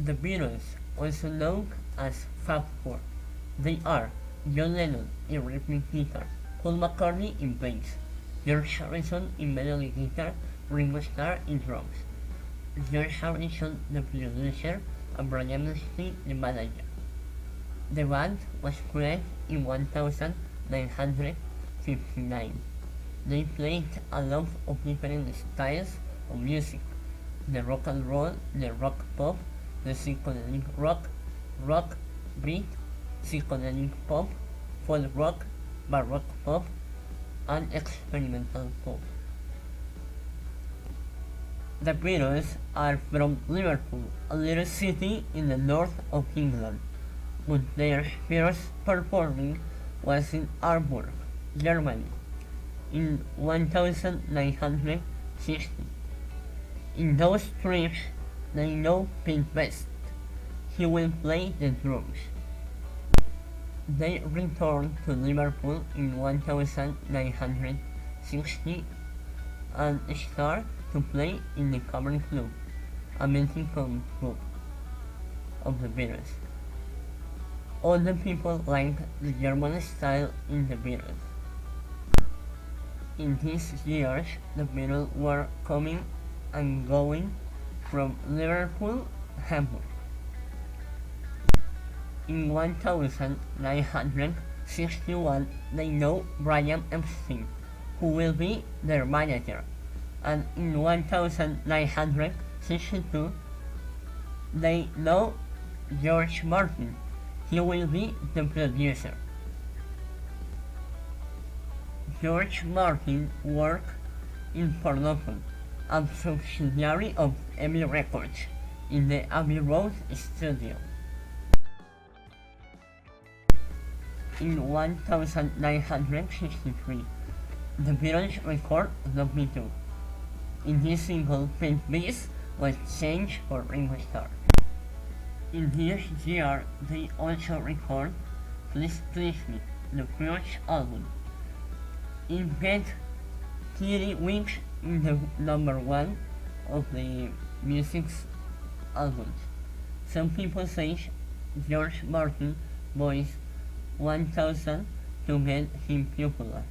The Beatles, also known as Fab Four. They are John Lennon in rhythm guitar, Paul McCartney in bass, George Harrison in melody guitar, Ringo Starr in drums, George Harrison the producer, and Brian Epstein the manager. The band was created in 1959. They played a lot of different styles of music: the rock and roll, the rock pop, the psychedelic rock, rock beat, psychedelic pop, folk rock, baroque pop, and experimental pop. The Beatles are from Liverpool, a little city in the north of England, but their first performing was in Hamburg, Germany, in 1960. In those trips, they know Pete Best. He will play the drums. They returned to Liverpool in 1960 and started to play in the Cavern Club, a meeting club of the Beatles. All the people liked the German style in the Beatles. In these years, the Beatles were coming and going from Liverpool, Hamburg. In 1961, they know Brian Epstein, who will be their manager, and in 1962, they know George Martin. He will be the producer. George Martin worked in Pornopol, a subsidiary of Abbey Records, in the Abbey Road studio. In 1963, the Beatles recorded "Love Me Too". In this single, Pink Beast was changed for Ringo Starr. In this year, they also recorded "Please Please Me", the first album. It spent 30 weeks in the number one of the music's albums. Some people say George Martin voiced 1000 to get him popular.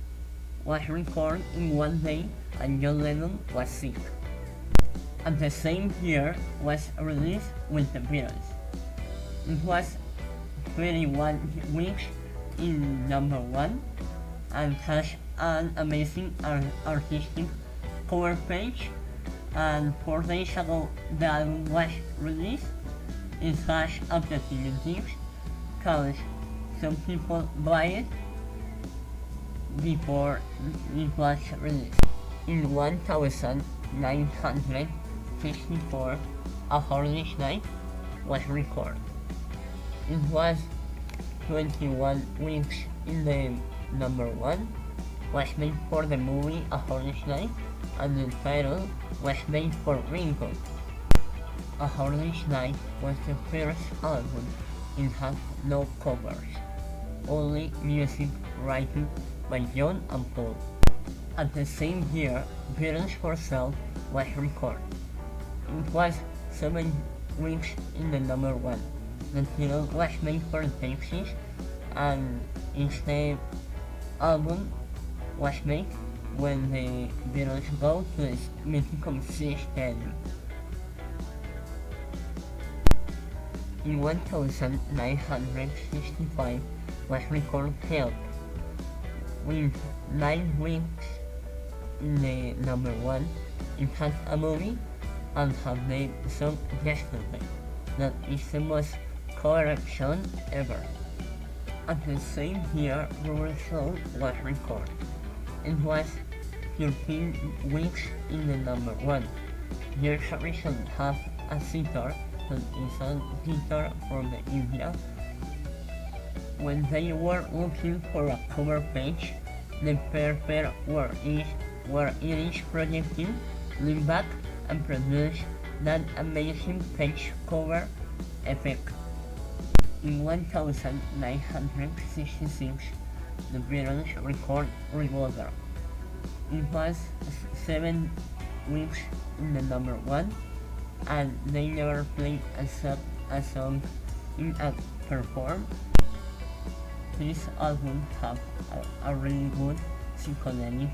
Was recorded in one day and John Lennon was sick. At the same year was released with the Beatles. It was 21 weeks in number one and has an amazing artistic cover page, and 4 days ago the album was released. It has a platinum disc cause some people buy it before it was released. In 1964, A Hard Night was recorded. It was 21 weeks in the number one, was made for the movie A Hard Night, and the title was made for Ringo. A Hard Night was the first album. It had no covers, only music written by John and Paul. At the same year, Beatles for Sale was recorded. It was 7 weeks in the number one. The title was made for Texas, and the album was made when the Beatles go to the mythical Sea Stadium. In 1965 was recorded Help, with 9 weeks in the number one. It had a movie and had the song Yesterday. That is the most covered song ever. At the same year, Rubber Soul was recorded. It was 13 weeks in the number one. George Harrison had a sitar that is a guitar from India. When they were looking for a cover page, the pair were Irish projecting, leaned back and produced that amazing page cover effect. In 1966, the Beatles recorded Revolver. It was 7 weeks in the number one, and they never played a song a song in a perform. This album have a really good psychedelic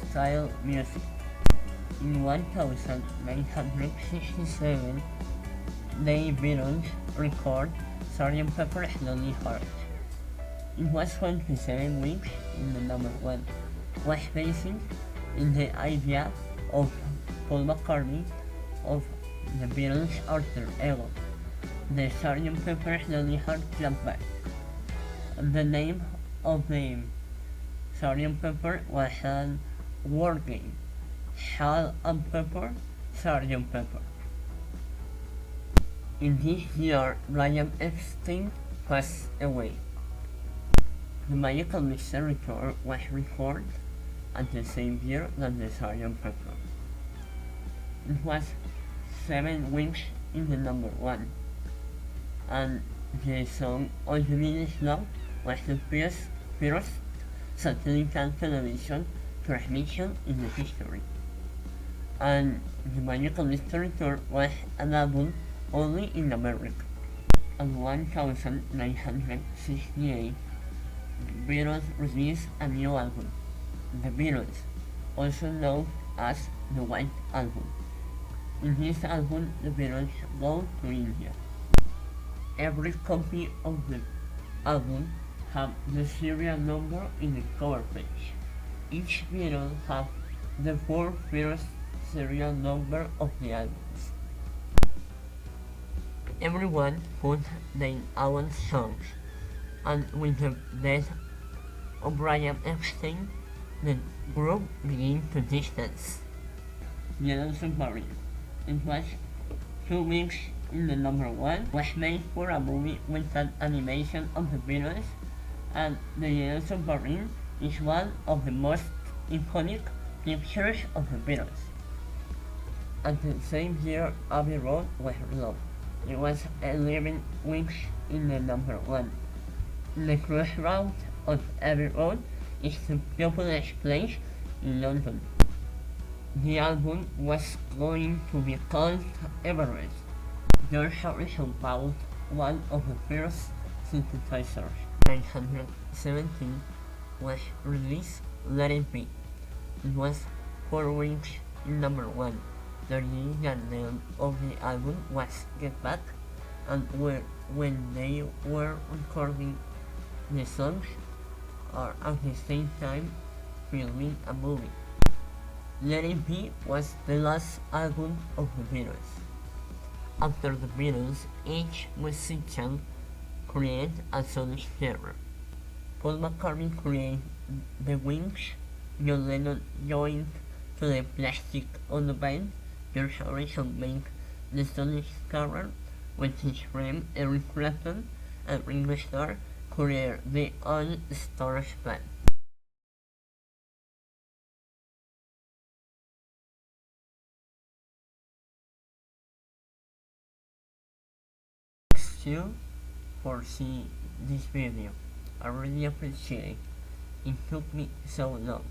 style music. In 1967, the Beatles recorded Sgt. Pepper's Lonely Hearts. It was 27 weeks in the number one, was based in the idea of Paul McCartney of the Beatles' alter ego, the Sgt. Pepper's Lonely Hearts Club Band. The name of the Sgt. Pepper was a word game. Salt and Pepper, Sgt. Pepper. In this year, Brian Epstein passed away. The Magical Mystery Tour was recorded at the same year that the Sgt. Pepper. It was 7 weeks in the number one, and the song All You Need Is Love was the first satellite television transmission in the history. And the Magical Mystery Tour was an album only in America. In 1968, the Beatles released a new album, The Beatles, also known as the White Album. In this album, the Beatles go to India. Every copy of the album have the serial number in the cover page. Each Beatle have the 4 first serial number of the albums. Everyone put their own songs, and with the death of Brian Epstein, the group began to distance. Yellow Submarine. It was 2 weeks in the number one, was made for a movie with an animation of the Beatles, and the Yellow Submarine is one of the most iconic pictures of the Beatles. At the same year, Abbey Road was released. It was 11 weeks in the number one. The crossroads of Abbey Road is the populous place in London. The album was going to be called Everest. George Harrison bought one of the first synthesizers. 917 was released Let It Be. It was 4 weeks in number one. The original name of the album was Get Back, and when they were recording the songs are at the same time filming a movie. Let It Be was the last album of the Beatles. After the Beatles, each musician created a solo genre. Paul McCartney created the Wings, John Lennon joined to the Plastic Ono Band, George Harrison made the solo cover with his friend Eric Clapton, and Ringo Starr created the All Stars Band. Thanks you for seeing this video. I really appreciate it. It took me so long.